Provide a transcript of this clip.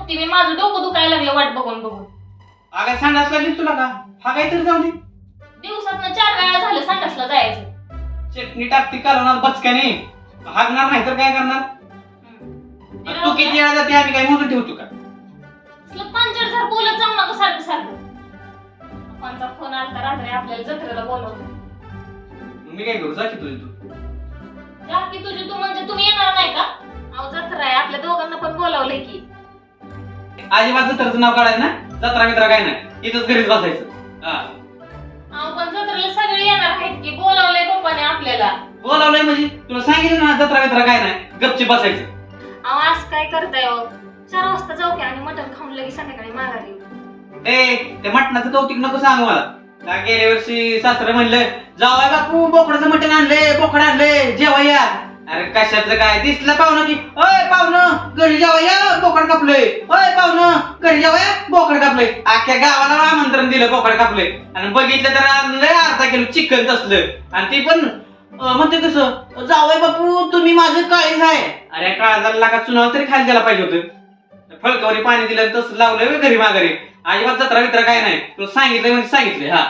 झोपते मी, माझं डोकं दुखायला लागलं वाट बघून बघून. अगं संडास लागली तुला का? हा काहीतरी जाऊ दे. दिवसातनं 4 वेळा झालं संडासला जायचं. चटणी टाकती कालवणार बचक्याने, हागणार नाही तर काय करणार? तू किती वेळा जाते आम्ही काय मोजून ठेवतो का? पंचर बोलत जाऊ नका सारखं सारखं. पप्पांचा फोन आलता रात्री आपल्याला जत्रेला बोलवलं. मी काय करू? जा की तुझी तू. जा की तुझी तू, म्हणजे तुम्ही येणार नाही का? अहो जत्रा आहे, आपल्या दोघांना पण बोलावलंय की. अजिबात जत्राचं नाव काढायचं ना, जत्रा मित्रा काय नाही, इथंच घरीच बसायचं. हा अहो पण जत्रेला सगळे येणार आहेत की, बोलावलंय पप्पाने आपल्याला. बोलावलंय म्हणजे तुला सांगितलं ना जत्रा मित्रा काय नाही, गपची बसायचं. अहो असं काय करताय हो? 4 वाजता जाऊ की आणि मटण खाऊन लगेच संध्याकाळी माघारी येऊ. ए ते मटणाचं कौतिक नको सांगू मला. का गेल्या वर्षी सासरे म्हणलं जावाय बापू बोकडाचं मटण आणले, बोकड आणले, जेवा या. अरे कशाचं काय दिसलं पाहुणं की, अय पाहुणं घरी जेवा या, बोकड कापलंय. अय पाहुणं घरी जेवा या, बोकड कापलंय. अख्ख्या गावाला आमंत्रण दिलं, बोकड कापलंय. आणि बघितलं तर आणलंय अर्धा किलो चिकन तसलं, आणि ती पण म्हणते कसं, जावय बापू तुम्ही माझं काळीज आहे. अरे काळजाला लागा चुनाव तरी खायला द्यायला पाहिजे होतं. फळकावरी पाणी दिलं तसं लावलंय घरी माघारी. अजिबात जत्रा मित्र काय नाही, तुला सांगितलं म्हणजे सांगितलंय. हा